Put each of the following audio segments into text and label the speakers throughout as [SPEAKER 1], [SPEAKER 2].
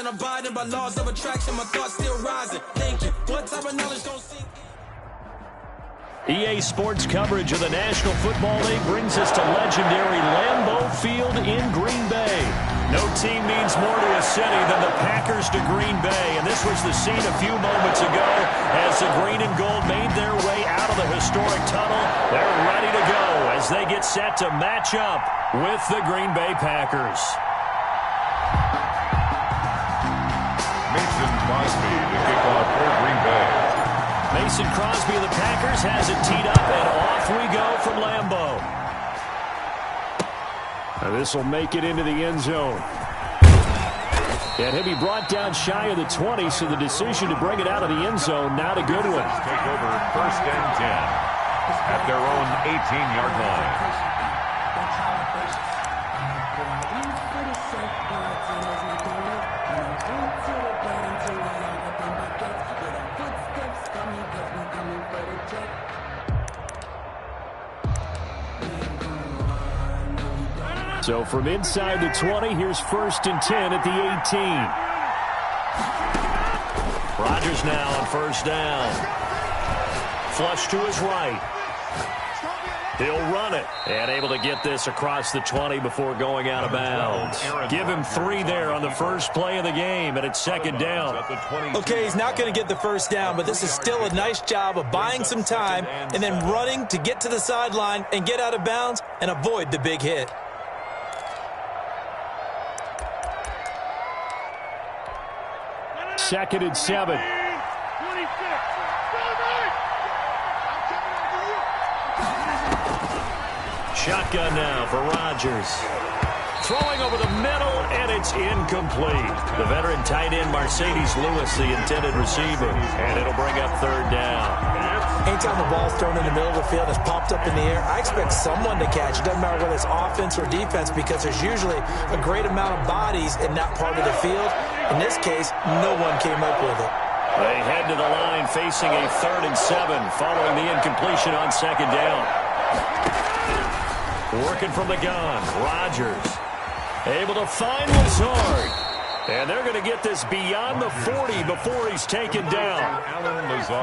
[SPEAKER 1] and abiding by laws of attraction. My thoughts still rising. Thank you. What type of knowledge don't sink?
[SPEAKER 2] EA Sports coverage of the National Football League brings us to legendary Lambeau Field in Green Bay. No team means more to a city than the Packers to Green Bay, and this was the scene a few moments ago as the green and gold made their way out of the historic tunnel. They're ready to go as they get set to match up with the Green Bay Packers.
[SPEAKER 3] Mason Crosby to kick off for Green Bay.
[SPEAKER 2] Mason Crosby of the Packers has it teed up, and off we go from Lambeau. This will make it into the end zone. And he'll be brought down shy of the 20, so the decision to bring it out of the end zone, not a good one.
[SPEAKER 3] Take over 1st and 10 at their own 18-yard line.
[SPEAKER 2] So from inside the 20, here's 1st and 10 at the 18. Rodgers now on 1st down. Flush to his right. He'll run it. And able to get this across the 20 before going out of bounds. Give him 3 there on the first play of the game, and it's 2nd down.
[SPEAKER 1] Okay, he's not going to get the 1st down, but this is still a nice job of buying some time and then running to get to the sideline and get out of bounds and avoid the big hit.
[SPEAKER 2] 2nd and 7. Shotgun now for Rodgers. Throwing over the middle, and it's incomplete. The veteran tight end Mercedes Lewis, the intended receiver, and it'll bring up 3rd down.
[SPEAKER 1] Anytime the ball's thrown in the middle of the field, it's popped up in the air, I expect someone to catch. It doesn't matter whether it's offense or defense, because there's usually a great amount of bodies in that part of the field. In this case, no one came up with it.
[SPEAKER 2] They head to the line facing a 3rd and 7 following the incompletion on 2nd down. Working from the gun, Rodgers able to find Lazard. And they're going to get this beyond the 40 before he's taken down.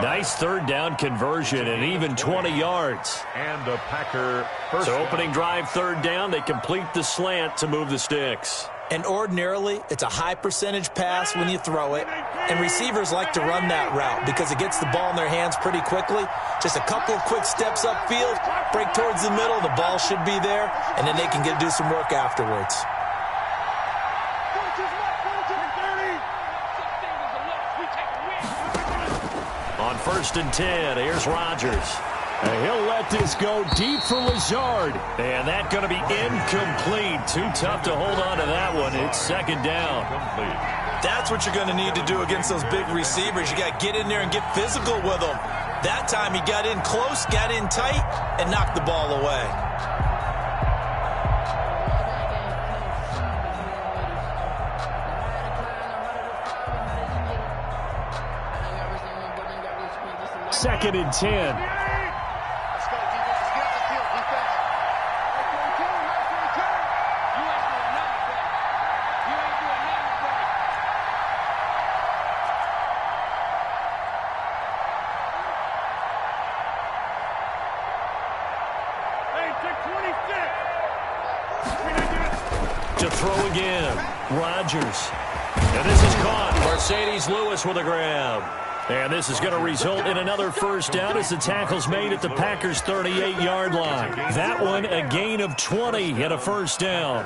[SPEAKER 2] Nice 3rd down conversion and even 20 yards.
[SPEAKER 3] And the Packer first.
[SPEAKER 2] So opening drive 3rd down, they complete the slant to move the sticks.
[SPEAKER 1] And ordinarily, it's a high percentage pass when you throw it. And receivers like to run that route because it gets the ball in their hands pretty quickly. Just a couple of quick steps upfield, break towards the middle, the ball should be there, and then they can do some work afterwards.
[SPEAKER 2] On 1st and 10, here's Rodgers. And he'll let this go deep for Lazard. And that's going to be incomplete. Too tough to hold on to that one. It's 2nd down.
[SPEAKER 1] That's what you're going to need to do against those big receivers. You got to get in there and get physical with them. That time he got in close, got in tight, and knocked the ball away.
[SPEAKER 2] Second and 10. To throw again, Rodgers. And this is caught. Mercedes Lewis with a grab. And this is going to result in another 1st down as the tackle's made at the Packers' 38-yard line. That one, a gain of 20 and a 1st down.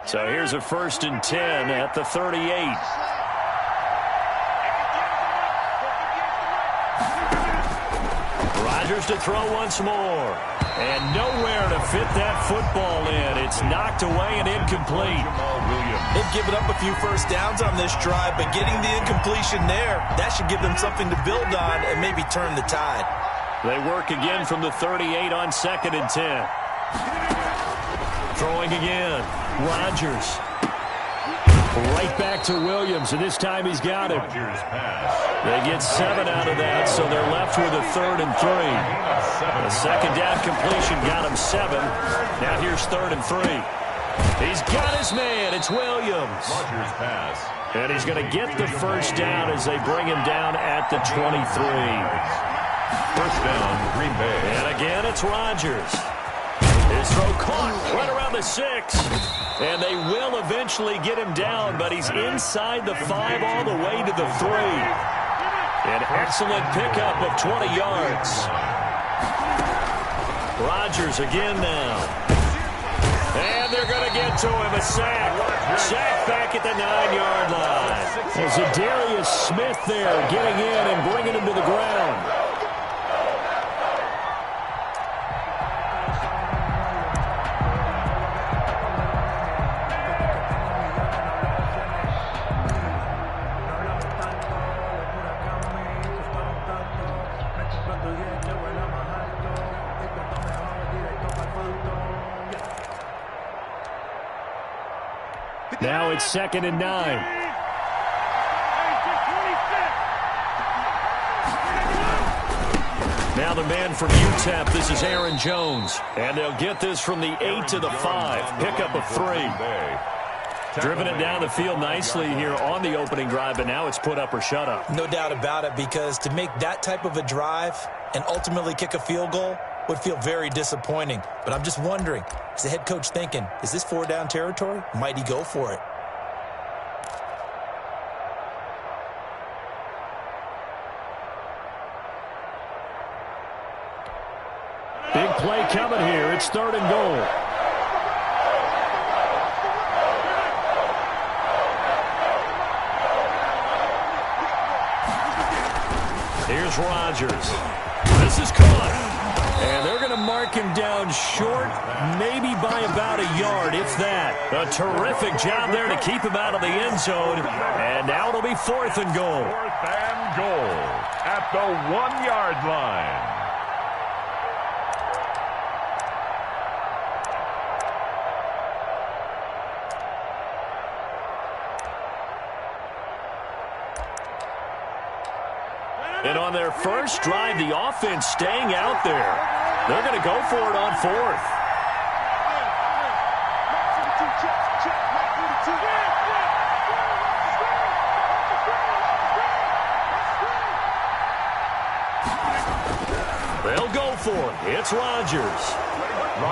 [SPEAKER 2] So here's a 1st and 10 at the 38. Rodgers to throw once more. And nowhere to fit that football in. It's knocked away and incomplete.
[SPEAKER 1] They've given up a few 1st downs on this drive, but getting the incompletion there, that should give them something to build on and maybe turn the tide.
[SPEAKER 2] They work again from the 38 on 2nd and 10. Throwing again. Rodgers. Right back to Williams, and this time he's got him. They get 7 out of that, so they're left with a 3rd and 3. A second down completion got him 7. Now here's 3rd and 3. He's got his man. It's Williams.
[SPEAKER 3] Rodgers pass.
[SPEAKER 2] And he's going to get the first down as they bring him down at the 23.
[SPEAKER 3] First down, Green Bay.
[SPEAKER 2] And again, it's Rodgers. His throw caught right around the 6. And they will eventually get him down, but he's inside the 5 all the way to the 3. An excellent pickup of 20 yards. Rodgers again now. And they're going to get to him. A sack. Sack back at the 9-yard line. As Zadarius Smith there getting in and bringing him to the ground. Now it's 2nd and 9. Now the man from UTEP, this is Aaron Jones. And they'll get this from the 8 to the 5. Pickup of 3. Driven it down the field nicely here on the opening drive, but now it's put up or shut up.
[SPEAKER 1] No doubt about it, because to make that type of a drive and ultimately kick a field goal would feel very disappointing. But I'm just wondering, is the head coach thinking, is this 4-down territory? Might he go for it?
[SPEAKER 2] Big play coming here. It's 3rd and goal. Here's Rodgers. This is caught. And they're going to mark him down short, maybe by about a yard, if that. A terrific job there to keep him out of the end zone. And now it'll be 4th and goal.
[SPEAKER 3] 4th and goal at the 1-yard line.
[SPEAKER 2] And on their first drive, the offense staying out there. They're going to go for it on 4th. They'll go for it. It's Rodgers.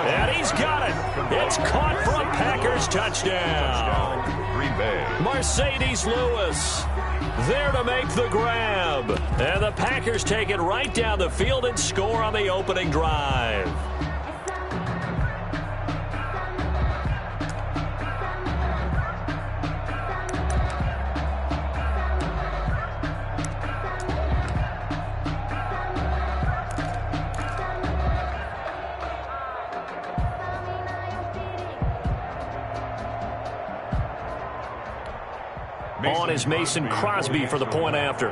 [SPEAKER 2] And he's got it. It's caught for a Packers touchdown.
[SPEAKER 3] Green Bay.
[SPEAKER 2] Mercedes Lewis there to make the grab. And the Packers take it right down the field and score on the opening drive. On is Mason Crosby for the point after.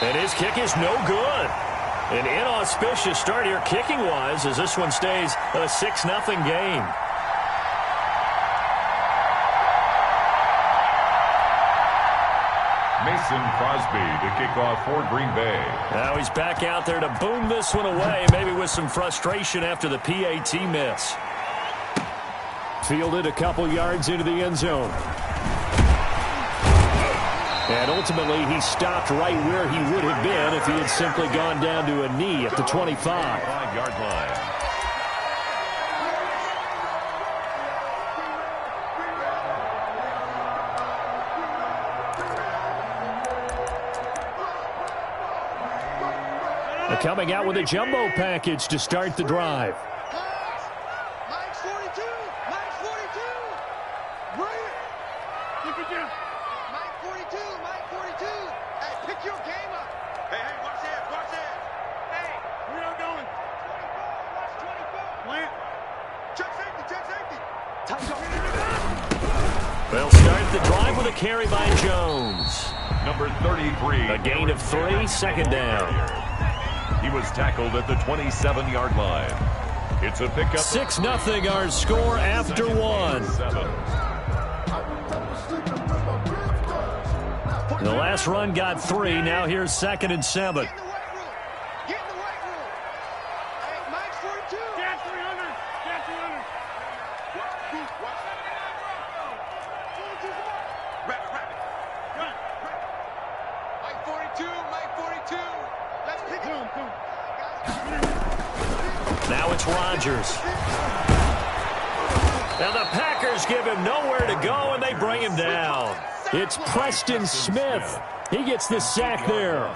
[SPEAKER 2] And his kick is no good. An inauspicious start here kicking-wise as this one stays a 6-0 game.
[SPEAKER 3] Mason Crosby to kick off for Green Bay.
[SPEAKER 2] Now he's back out there to boom this one away, maybe with some frustration after the PAT miss. Fielded a couple yards into the end zone. And ultimately, he stopped right where he would have been if he had simply gone down to a knee at the 25.
[SPEAKER 3] 5-yard line.
[SPEAKER 2] Coming out with a jumbo package to start the drive.
[SPEAKER 4] Mike's 42. Mike's 42. Bring it. Look at you. Mike 42. Mike 42. Hey, pick your game up. Hey, watch this. Watch this. Hey, where y'all going? 24. Watch 24. Plant. Check safety. Check safety.
[SPEAKER 2] They'll start the drive with a carry by Jones.
[SPEAKER 3] Number 33.
[SPEAKER 2] A gain of 3, second down.
[SPEAKER 3] He was tackled at the 27-yard line. It's a pickup.
[SPEAKER 2] 6-0 our score after 1. The last run got 3. Now here's 2nd and 7.
[SPEAKER 4] Get in the weight room. Get in the weight room. Hey, Mike's 42. Get 300. Get 300. What? Rapid. Run. Mike 42. Mike 42. Let's pick it up.
[SPEAKER 2] Now it's Rodgers. And the Packers give him nowhere to go, and they bring him down. It's Preston Smith. He gets the sack there.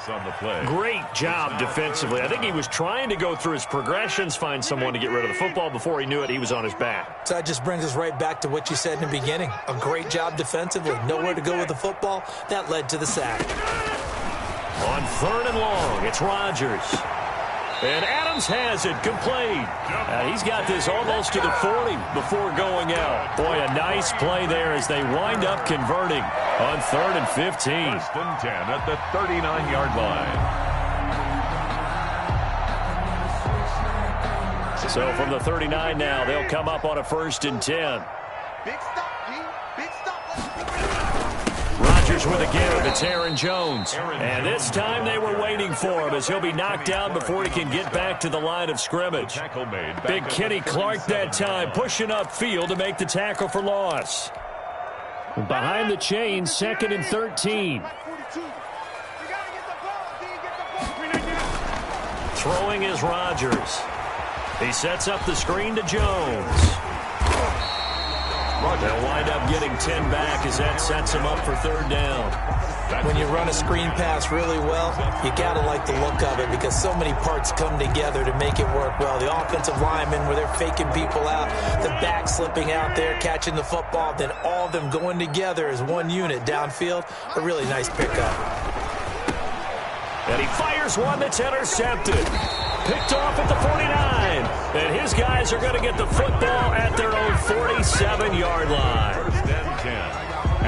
[SPEAKER 2] Great job defensively. I think he was trying to go through his progressions, find someone to get rid of the football. Before he knew it, he was on his back.
[SPEAKER 1] So that just brings us right back to what you said in the beginning. A great job defensively. Nowhere to go with the football. That led to the sack.
[SPEAKER 2] On 3rd and long, it's Rodgers. And Adams has it complete. He's got this almost to the 40 before going out. Boy, a nice play there as they wind up converting on 3rd and 15.
[SPEAKER 3] 1st and 10 at the 39-yard line.
[SPEAKER 2] So from the 39 now, they'll come up on a 1st and 10.
[SPEAKER 4] Big stop, D. Big stop.
[SPEAKER 2] Rodgers with a give. It's Aaron Jones. And this time they were waiting for him as he'll be knocked down before he can get back to the line of scrimmage. Big Kenny Clark that time pushing upfield to make the tackle for loss. Behind the chains, 2nd and 13. Throwing is Rodgers. He sets up the screen to Jones. They'll wind up getting 10 back as that sets him up for 3rd down.
[SPEAKER 1] When you run a screen pass really well, you got to like the look of it because so many parts come together to make it work well. The offensive linemen, where they're faking people out, the back slipping out there, catching the football, then all of them going together as one unit downfield. A really nice pickup.
[SPEAKER 2] And he fires one that's intercepted. Picked off at the 49. And his guys are going to get the football at their own 47-yard line.
[SPEAKER 3] 1st and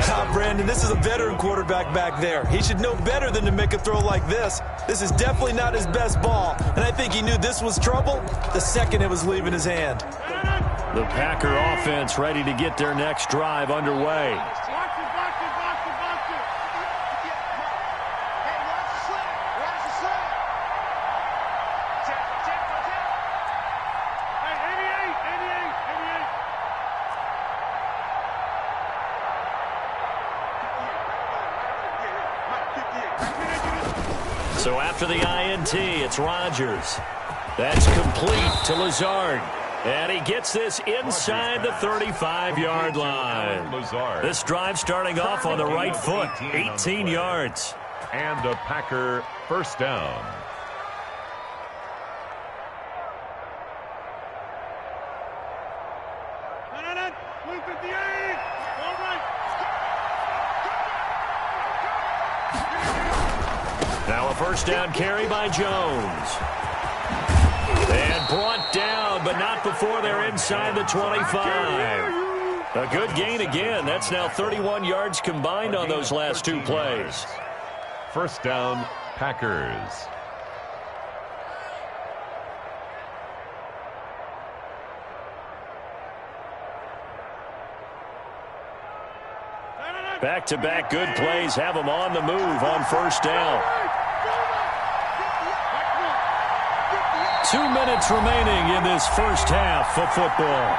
[SPEAKER 3] 10.
[SPEAKER 1] Brandon, this is a veteran quarterback back there. He should know better than to make a throw like this. This is definitely not his best ball. And I think he knew this was trouble the second it was leaving his hand.
[SPEAKER 2] The Packer offense ready to get their next drive underway. So after the INT, it's Rodgers. That's complete to Lazard. And he gets this inside the 35-yard line. This drive starting off on the right foot, 18 yards.
[SPEAKER 3] And a Packer 1st down.
[SPEAKER 2] Now a 1st down carry by Jones. And brought down, but not before they're inside the 25. A good gain again. That's now 31 yards combined on those last 2 plays.
[SPEAKER 3] 1st down, Packers.
[SPEAKER 2] Back-to-back good plays have them on the move on 1st down. 2 minutes remaining in this first half of football.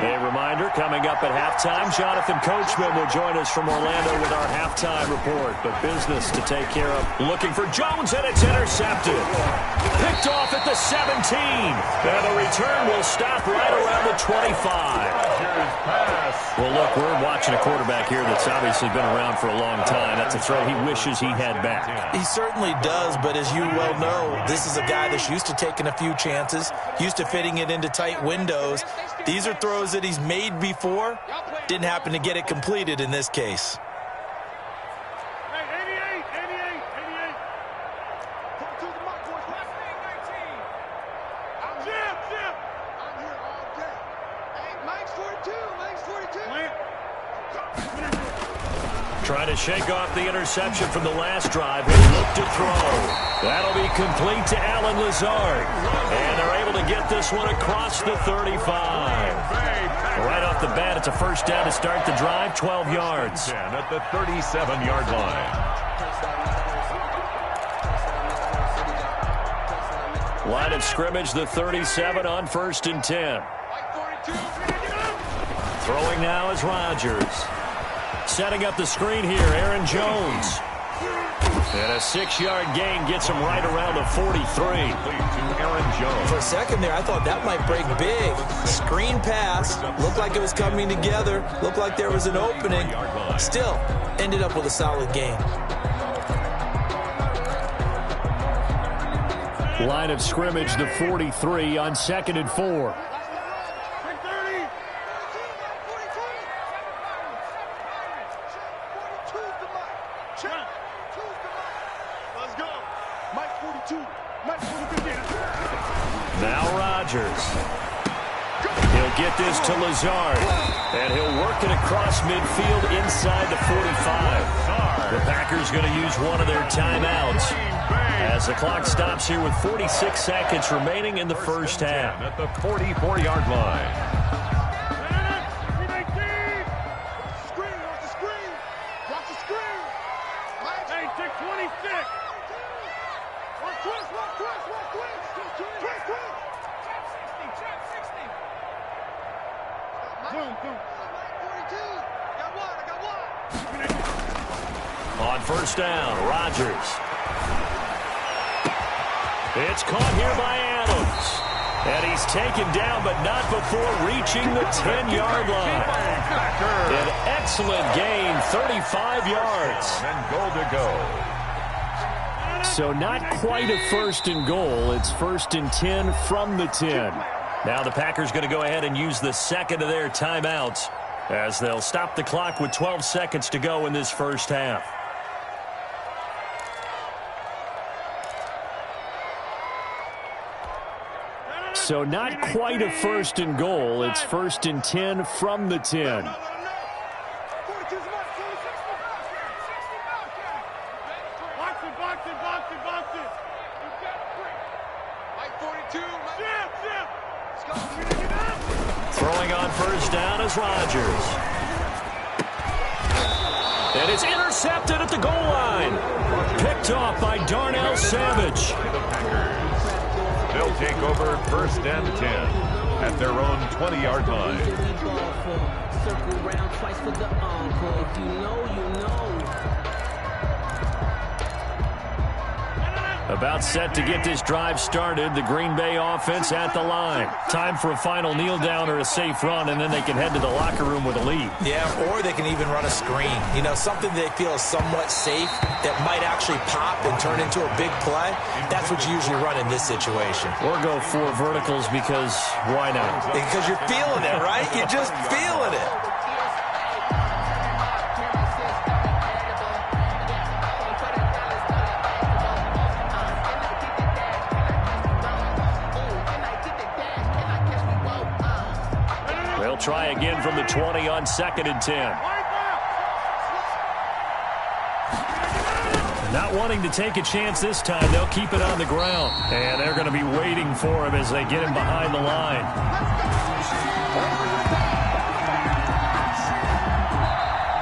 [SPEAKER 2] A reminder, coming up at halftime, Jonathan Coachman will join us from Orlando with our halftime report. But business to take care of. Looking for Jones, and it's intercepted. Picked off at the 17. And the return will stop right around the 25. Well, look, we're watching a quarterback here that's obviously been around for a long time. That's a throw he wishes he had back.
[SPEAKER 1] He certainly does, but as you well know, this is a guy that's used to taking a few chances, used to fitting it into tight windows. These are throws that he's made before. Didn't happen to get it completed in this case.
[SPEAKER 2] Trying to shake off the interception from the last drive. He looked to throw. That'll be complete to Allen Lazard. And they're able to get this one across the 35. Right off the bat, it's a first down to start the drive, 12 yards.
[SPEAKER 3] At the 37-yard line.
[SPEAKER 2] Line of scrimmage, the 37 on 1st and 10. Throwing now is Rodgers. Setting up the screen here, Aaron Jones. And a 6-yard gain gets him right around the 43.
[SPEAKER 3] Aaron Jones.
[SPEAKER 1] For a second there, I thought that might break big. Screen pass. Looked like it was coming together. Looked like there was an opening. Still, ended up with a solid gain.
[SPEAKER 2] Line of scrimmage, the 43 on 2nd and 4. Now Rodgers. He'll get this to Lazard. And he'll work it across midfield inside the 45. The Packers going to use one of their timeouts as the clock stops here with 46 seconds remaining in the first half.
[SPEAKER 3] At the 44-yard line.
[SPEAKER 2] On first down, Rodgers. It's caught here by Adams. And he's taken down, but not before reaching the 10-yard line. An excellent gain, 35 yards.
[SPEAKER 3] And goal to go.
[SPEAKER 2] So not quite a 1st and goal. It's 1st and 10 from the 10. Now the Packers going to go ahead and use the second of their timeouts as they'll stop the clock with 12 seconds to go in this first half. So not quite a 1st and goal. It's 1st and 10 from the 10. Throwing on first down is Rodgers. And it's intercepted at the goal line. Picked off by Darnell Savage.
[SPEAKER 3] They'll take over 1st and 10 at their own 20-yard line.
[SPEAKER 5] Circle round twice for the encore. If you know, you know.
[SPEAKER 2] About set to get this drive started. The Green Bay offense at the line. Time for a final kneel down or a safe run, and then they can head to the locker room with a lead.
[SPEAKER 1] Yeah, or they can even run a screen. You know, something they feel is somewhat safe that might actually pop and turn into a big play. That's what you usually run in this situation.
[SPEAKER 2] Or go 4 verticals because why not?
[SPEAKER 1] Because you're feeling it, right? You're just feeling it.
[SPEAKER 2] They'll try again from the 20 on 2nd and 10. Not wanting to take a chance this time, they'll keep it on the ground. And they're going to be waiting for him as they get him behind the line.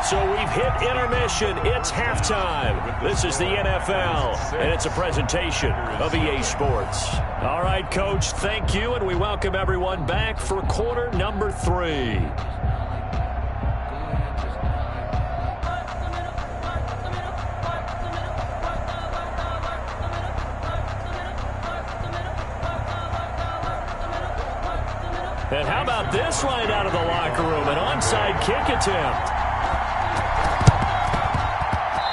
[SPEAKER 2] So we've hit intermission. It's halftime. This is the NFL, and it's a presentation of EA Sports. All right, Coach, thank you, and we welcome everyone back for quarter number 3. And how about this right out of the locker room? An onside kick attempt.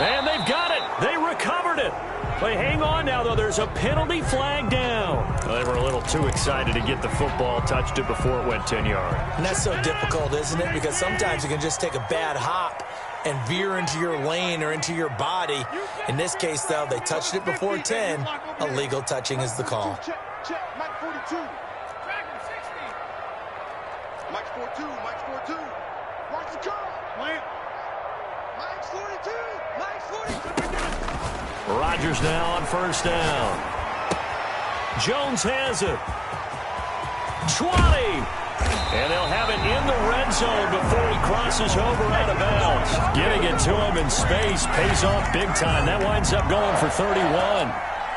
[SPEAKER 2] And they've got it. They recovered it. They hang on now, though. There's a penalty flag down. Well, they were a little too excited to get the football, touched it before it went 10 yards.
[SPEAKER 1] And that's so difficult, isn't it? Because sometimes you can just take a bad hop and veer into your lane or into your body. In this case, though, they touched it before 10. Illegal touching is the call.
[SPEAKER 4] Check, Mike 42. Mike's 42, Mike's 42. Watch the curl. Mike's 42. 42. Mike's 42.
[SPEAKER 2] Rodgers now on first down. Jones has it. 20. And they'll have it in the red zone before he crosses over out of bounds. Getting it to him in space pays off big time. That winds up going for 31.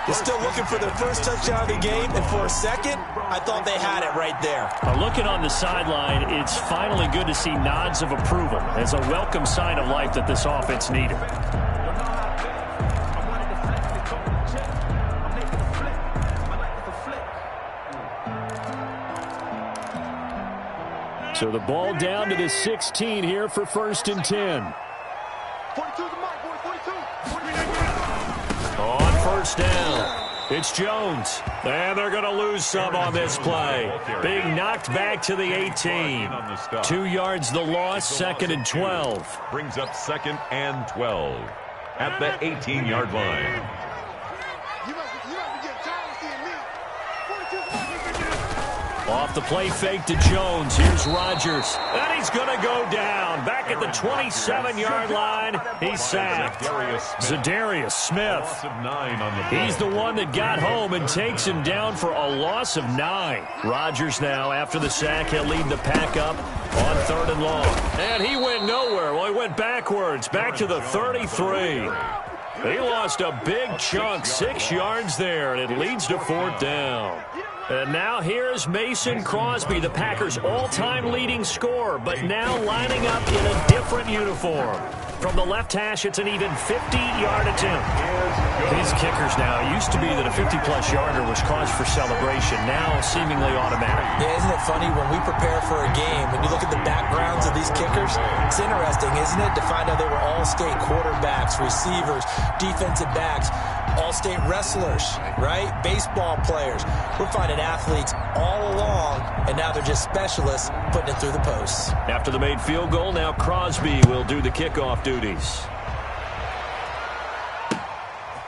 [SPEAKER 1] They're still looking for their first touchdown of the game, and for a second, I thought they had it right there.
[SPEAKER 2] Looking on the sideline, it's finally good to see nods of approval as a welcome sign of life that this offense needed. So the ball down to the 16 here for 1st and 10.
[SPEAKER 4] 42 the mark, boy. 42.
[SPEAKER 2] On first down, it's Jones. And they're going to lose some on this play. Being knocked back to the 18. 2 yards the loss, 2nd and 12.
[SPEAKER 3] Brings up 2nd and 12 at the 18-yard line.
[SPEAKER 4] You must be getting tired of seeing me. 42 the mark.
[SPEAKER 2] Off the play fake to Jones. Here's Rodgers. And he's going to go down. Back at the 27-yard line. He's sacked. Zadarius Smith. He's the one that got home and takes him down for a loss of 9. Rodgers now, after the sack, he'll lead the pack up on 3rd and long. And he went nowhere. Well, he went backwards. Back to the 33. He lost a big chunk, 6 yards there, and it leads to 4th down. And now here's Mason Crosby, the Packers' all-time leading scorer, but now lining up in a different uniform. From the left hash, it's an even 50-yard attempt. These kickers now, it used to be that a 50-plus yarder was cause for celebration, now seemingly automatic.
[SPEAKER 1] Yeah, isn't it funny when we prepare for a game, when you look at the backgrounds of these kickers, it's interesting, isn't it, to find out they were all-state quarterbacks, receivers, defensive backs, all-state wrestlers, right? Baseball players. We're finding athletes all along, and now they're just specialists putting it through the posts.
[SPEAKER 2] After the made field goal, now Crosby will do the kickoff duties.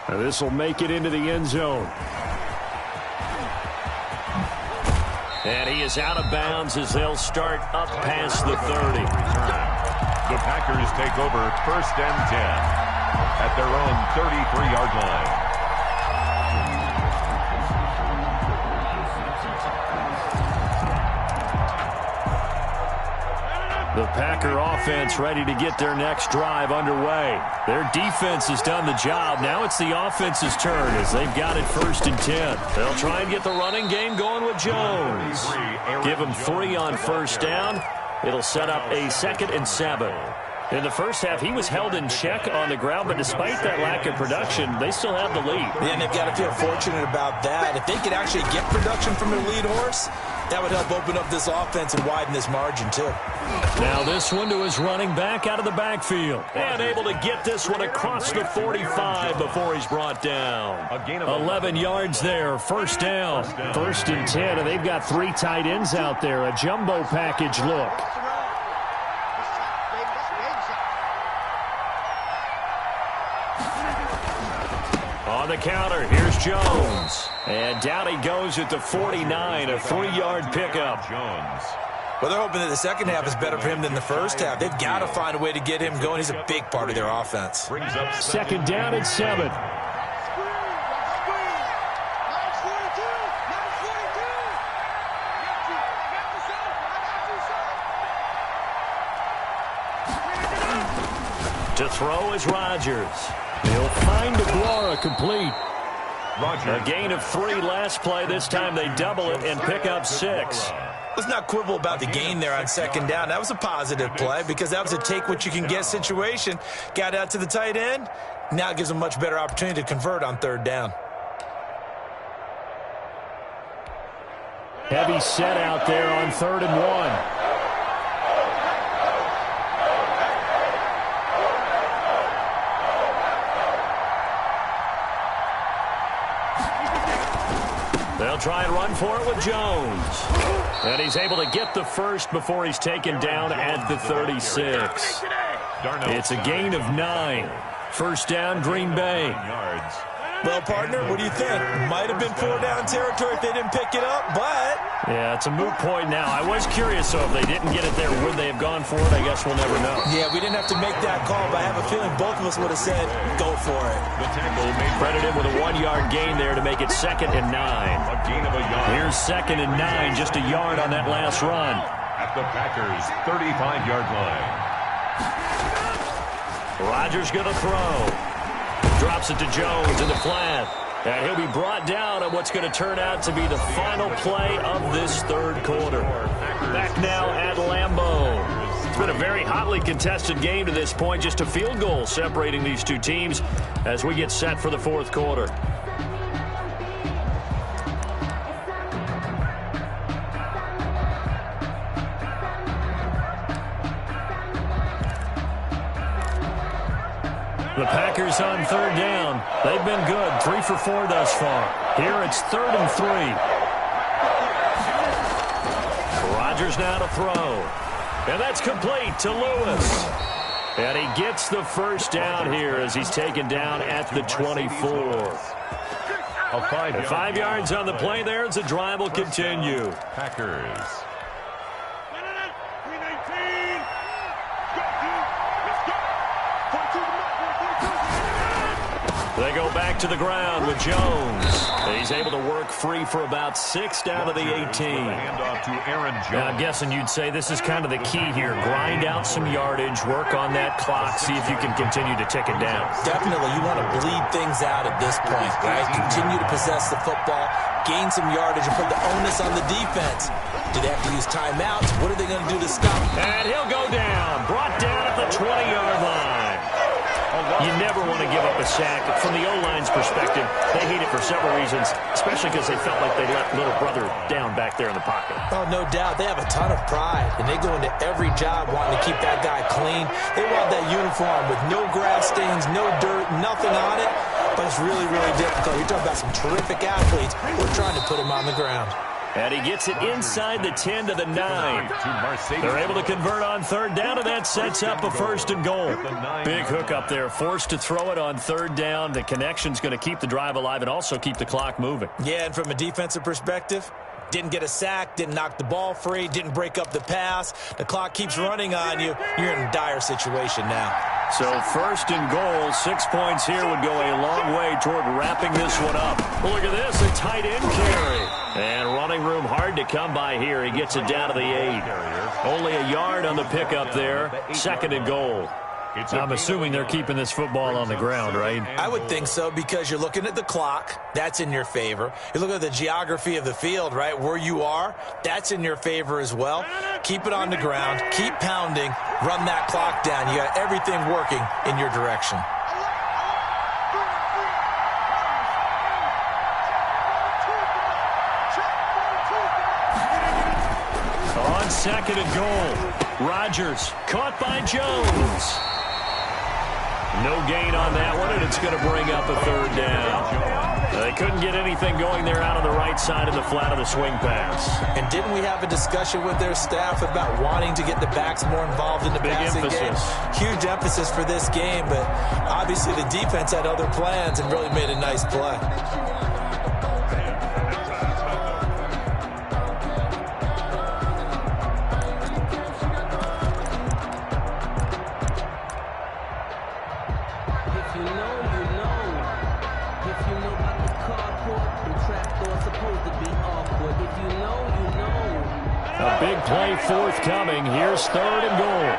[SPEAKER 2] And this will make it into the end zone. And he is out of bounds as they'll start up past the 30.
[SPEAKER 3] The Packers take over 1st and 10 at their own 33-yard line.
[SPEAKER 2] The Packer offense ready to get their next drive underway. Their defense has done the job. Now it's the offense's turn as they've got it 1st and 10. They'll try and get the running game going with Jones. Give him 3 on first down. It'll set up a 2nd and 7. In the first half, he was held in check on the ground, but despite that lack of production, they still have the lead.
[SPEAKER 1] Yeah, and they've got to feel fortunate about that. If they could actually get production from their lead horse, that would help open up this offense and widen this margin, too.
[SPEAKER 2] Now this one to his running back out of the backfield. And able to get this one across the 45 before he's brought down. 11 yards there, 1st down. 1st and 10, and they've got 3 tight ends out there. A jumbo package look. On the counter, here's Jones. And down he goes at the 49, a 3-yard pickup.
[SPEAKER 3] Jones.
[SPEAKER 1] Well, they're hoping that the second half is better for him than the first half. They've got to find a way to get him going. He's a big part of their offense.
[SPEAKER 3] Brings up
[SPEAKER 2] 2nd down and 7. To throw is Rodgers. He'll find Aguara complete. A gain of 3 last play. This time they double it and pick up 6.
[SPEAKER 1] Let's not quibble about the gain there on 2nd down. That was a positive play because that was a take-what-you-can-get situation. Got out to the tight end. Now it gives them a much better opportunity to convert on 3rd down.
[SPEAKER 2] Heavy set out there on 3rd and 1. They'll try and run for it with Jones. And he's able to get the first before he's taken down at the 36. It's a gain of 9. 1st down, Green Bay.
[SPEAKER 1] Well, partner, what do you think? Might have been 4-down territory if they didn't pick it up, but...
[SPEAKER 2] Yeah, it's a moot point now. I was curious, so if they didn't get it there, would they have gone for it? I guess we'll never know.
[SPEAKER 1] Yeah, we didn't have to make that call, but I have a feeling both of us would have said, go for it.
[SPEAKER 3] The tackle made
[SPEAKER 2] Credited with a 1-yard gain there to make it 2nd and 9.
[SPEAKER 3] a gain of a yard.
[SPEAKER 2] Here's 2nd and 9, just a yard on that last run.
[SPEAKER 3] At the Packers' 35-yard line.
[SPEAKER 2] Rodgers going to throw. Drops it to Jones in the flat. And he'll be brought down on what's going to turn out to be the final play of this third quarter. Back now at Lambeau. It's been a very hotly contested game to this point. Just a field goal separating these two teams as we get set for the fourth quarter. The Packers on 3rd down. They've been good. 3 for 4 thus far. Here it's 3rd and 3. Rodgers now to throw. And that's complete to Lewis. And he gets the first down here as he's taken down at the 24. 5 yards on the play there as the drive will continue.
[SPEAKER 3] Packers.
[SPEAKER 2] They go back to the ground with Jones. He's able to work free for about 6 down to the 18.
[SPEAKER 3] Handoff to Aaron Jones.
[SPEAKER 2] Now, I'm guessing you'd say this is kind of the key here. Grind out some yardage, work on that clock, see if you can continue to tick it down.
[SPEAKER 1] Definitely, you want to bleed things out at this point, right? Continue to possess the football, gain some yardage, and put the onus on the defense. Do they have to use timeouts? What are they going to do to stop?
[SPEAKER 2] And he'll go down. Brought down at the 20-yard line. You never want to give up a sack. From the O-line's perspective, they hate it for several reasons, especially because they felt like they let little brother down back there in the pocket.
[SPEAKER 1] Oh, no doubt. They have a ton of pride, and they go into every job wanting to keep that guy clean. They want that uniform with no grass stains, no dirt, nothing on it, but it's really, really difficult. You're talking about some terrific athletes. We're trying to put him on the ground.
[SPEAKER 2] And he gets it inside the 10 to the 9. They're able to convert on 3rd down, and that sets up a 1st and goal. Big hook up there, forced to throw it on 3rd down. The connection's going to keep the drive alive and also keep the clock moving.
[SPEAKER 1] Yeah, and from a defensive perspective, didn't get a sack, didn't knock the ball free, didn't break up the pass. The clock keeps running on you. You're in a dire situation now.
[SPEAKER 2] So 1st and goal, 6 points here would go a long way toward wrapping this one up. Well, look at this, a tight end carry. And running room hard to come by here. He gets it down to the 8. Only a yard on the pickup there. 2nd and goal. I'm assuming they're keeping this football on the ground, right?
[SPEAKER 1] I would think so, because you're looking at the clock. That's in your favor. You look at the geography of the field, right, where you are. That's in your favor as well. Keep it on the ground. Keep pounding. Run that clock down. You got everything working in your direction.
[SPEAKER 2] On 2nd and goal, Rodgers caught by Jones. No gain on that one, and it's going to bring up a 3rd down. They couldn't get anything going there out on the right side of the flat of the swing pass.
[SPEAKER 1] And didn't we have a discussion with their staff about wanting to get the backs more involved in the passing game? Huge emphasis for this game, but obviously the defense had other plans and really made a nice play.
[SPEAKER 2] A big play forthcoming. Here's 3rd and goal.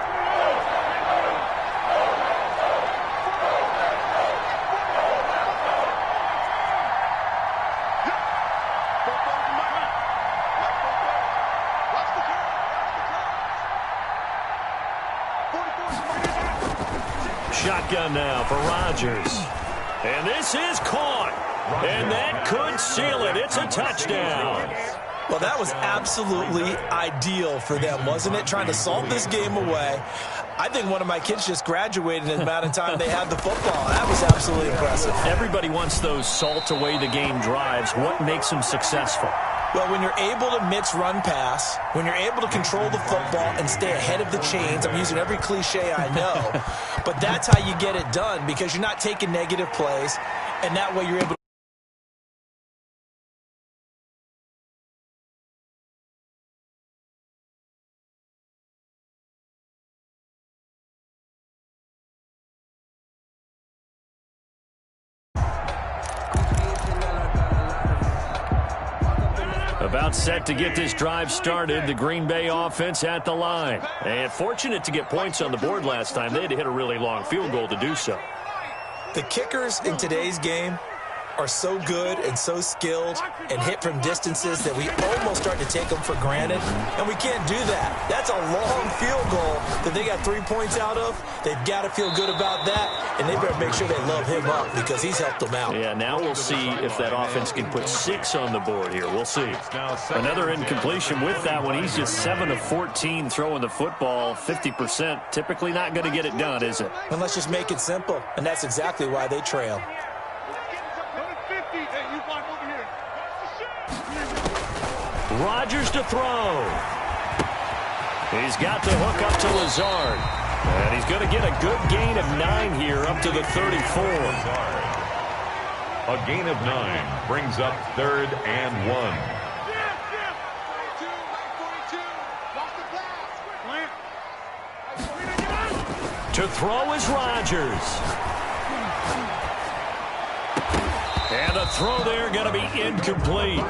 [SPEAKER 2] Shotgun now for Rodgers. And this is caught. And that could seal it. It's a touchdown.
[SPEAKER 1] Well, that was absolutely ideal for them, wasn't it? Trying to salt this game away. I think one of my kids just graduated in the amount of time they had the football. That was absolutely impressive.
[SPEAKER 2] Everybody wants those salt away the game drives. What makes them successful?
[SPEAKER 1] Well, when you're able to mix run pass, when you're able to control the football and stay ahead of the chains, I'm using every cliche I know, but that's how you get it done, because you're not taking negative plays. and that way you're able to
[SPEAKER 2] about set to get this drive started. The Green Bay offense at the line. And fortunate to get points on the board last time. They had to hit a really long field goal to do so.
[SPEAKER 1] The kickers in today's game are so good and so skilled and hit from distances that we almost start to take them for granted, and we can't do that. That's a long field goal that they got 3 points out of. They've got to feel good about that, and they better make sure they love him up because he's helped them out.
[SPEAKER 2] Yeah, now we'll see if that offense can put 6 on the board here. We'll see. Another incompletion with that one. He's just 7 of 14 throwing the football, 50%. Typically not going to get it done, is it?
[SPEAKER 1] And let's just make it simple, and that's exactly why they trail.
[SPEAKER 2] Rodgers to throw. He's got the hook up to Lazard. And he's going to get a good gain of 9 here up to the 34.
[SPEAKER 3] A gain of 9 brings up 3rd and 1.
[SPEAKER 2] To throw is Rodgers. And the throw there going to be incomplete.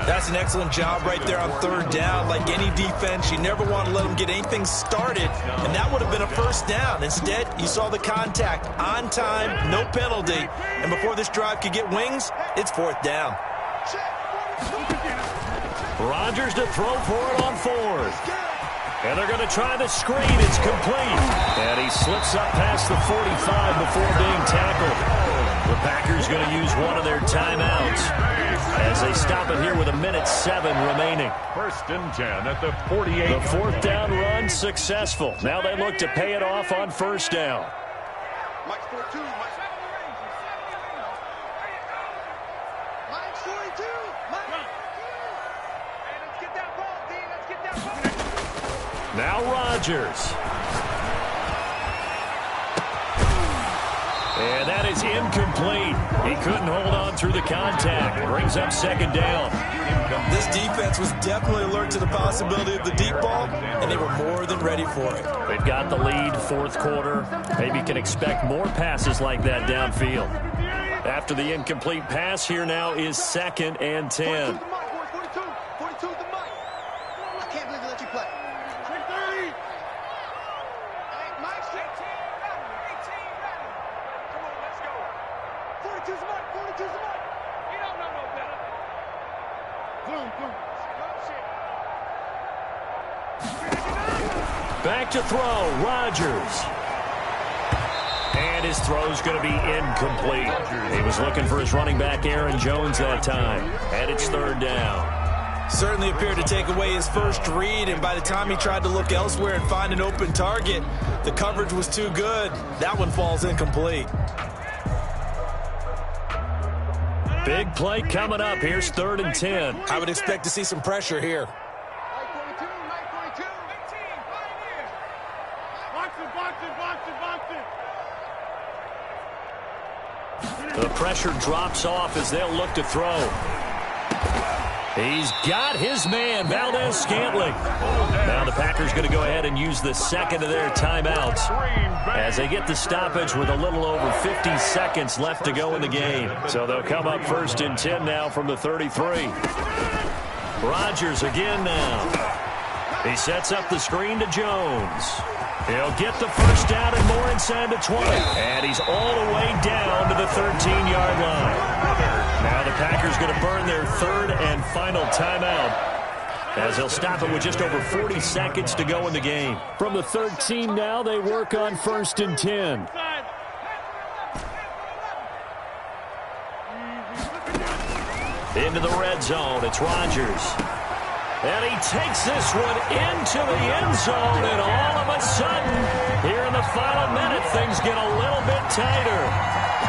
[SPEAKER 1] That's an excellent job right there on 3rd down. Like any defense, you never want to let them get anything started, and that would have been a 1st down. Instead, you saw the contact on time, no penalty, and before this drive could get wings, it's 4th down.
[SPEAKER 2] Rodgers to throw for it on 4th. And they're going to try the screen. It's complete. And he slips up past the 45 before being tackled. The Packers going to use one of their timeouts as they stop it here with 1:07 remaining.
[SPEAKER 3] 1st and 10 at the 48.
[SPEAKER 2] The 4th down run successful. Now they look to pay it off on 1st down.
[SPEAKER 4] Mike's 42. Mike's 42. Hey, let's get that ball, D. Let's get that ball.
[SPEAKER 2] Now Rodgers. And that is incomplete. He couldn't hold on through the contact. Brings up 2nd down.
[SPEAKER 1] This defense was definitely alert to the possibility of the deep ball, and they were more than ready for it.
[SPEAKER 2] They've got the lead, 4th quarter. Maybe can expect more passes like that downfield. After the incomplete pass, here now is 2nd and 10.
[SPEAKER 4] 42 is the mic. I can't believe they let you play. Hey, Mike's 18 ready. Come on, let's go. 42's the mic. 42's the mic. You don't know no better. Boom.
[SPEAKER 2] Back to throw, Rodgers. And his throw's going to be incomplete. He was looking for his running back, Aaron Jones, that time. And it's 3rd down.
[SPEAKER 1] Certainly appeared to take away his first read, and by the time he tried to look elsewhere and find an open target, the coverage was too good. That one falls incomplete.
[SPEAKER 2] Big play coming up. Here's 3rd and 10.
[SPEAKER 1] I would expect to see some pressure here.
[SPEAKER 2] The pressure drops off as they'll look to throw. He's got his man, Valdez-Scantling. Now the Packers going to go ahead and use the 2nd of their timeouts as they get the stoppage with a little over 50 seconds left to go in the game. So they'll come up 1st and 10 now from the 33. Rodgers again now. He sets up the screen to Jones. He'll get the 1st down and more inside the 20. And he's all the way down to the 13-yard line. Now the Packers going to burn their 3rd and final timeout as they'll stop it with just over 40 seconds to go in the game. From the 13 now, they work on 1st and 10. Into the red zone, it's Rodgers. And he takes this one into the end zone, and all of a sudden, here in the final minute, things get a little bit tighter.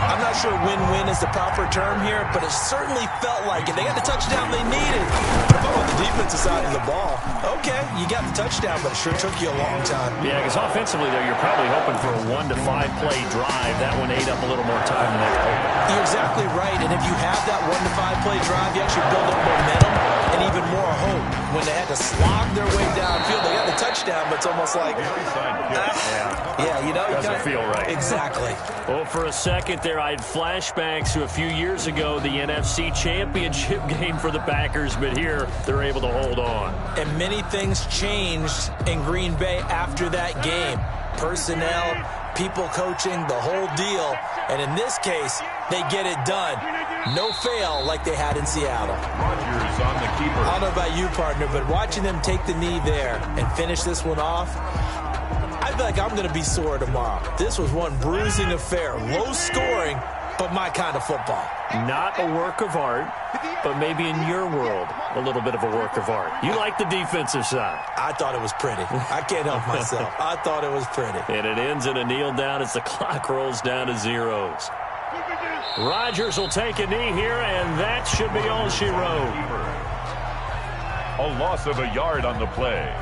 [SPEAKER 1] I'm not sure win-win is the proper term here, but it certainly felt like it. They got the touchdown they needed. If I were the defensive side of the ball, okay, you got the touchdown, but it sure took you a long time.
[SPEAKER 2] Yeah, because offensively, though, you're probably hoping for a 1 to 5 play drive. That one ate up a little more time than they were hoping.
[SPEAKER 1] You're exactly right, and if you have that 1 to 5 play drive, you actually build up momentum and even more hope. When they had to slog their way downfield, they got the touchdown, but it's almost like, you know,
[SPEAKER 2] doesn't feel right.
[SPEAKER 1] Exactly.
[SPEAKER 2] Well, for a second there, I had flashbacks to a few years ago, the NFC Championship game for the Packers, but here they're able to hold on.
[SPEAKER 1] And many things changed in Green Bay after that game. Personnel, people coaching, the whole deal. And in this case, they get it done. No fail like they had in Seattle.
[SPEAKER 3] Rodgers on the keeper.
[SPEAKER 1] I don't know about you, partner, but watching them take the knee there and finish this one off, I feel like I'm going to be sore tomorrow. This was one bruising affair. Low scoring, but my kind of football.
[SPEAKER 2] Not a work of art, but maybe in your world, a little bit of a work of art. You like the defensive side.
[SPEAKER 1] I thought it was pretty. I can't help myself. I thought it was pretty.
[SPEAKER 2] And it ends in a kneel down as the clock rolls down to zeros. Rodgers will take a knee here, and that should be all she wrote.
[SPEAKER 3] A loss of a yard on the play.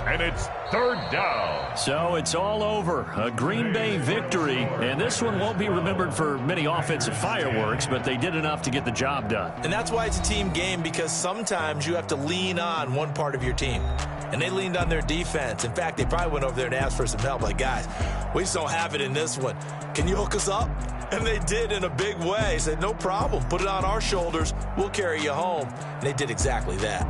[SPEAKER 3] And it's third down.
[SPEAKER 2] So it's all over. A Green Bay victory. And this one won't be remembered for many offensive fireworks, but they did enough to get the job done.
[SPEAKER 1] And that's why it's a team game, because sometimes you have to lean on one part of your team. And they leaned on their defense. In fact, they probably went over there and asked for some help. Like, guys, we just don't have it in this one. Can you hook us up? And they did in a big way. Said, no problem. Put it on our shoulders. We'll carry you home. And they did exactly that.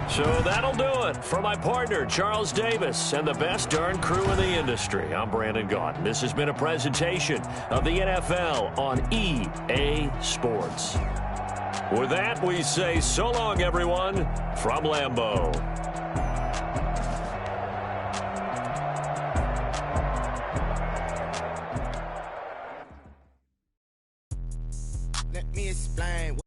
[SPEAKER 2] So that'll do it for my partner, Charles Davis, and the best darn crew in the industry. I'm Brandon Gaudin. This has been a presentation of the NFL on EA Sports. With that, we say so long, everyone, from Lambeau.
[SPEAKER 6] Let me explain.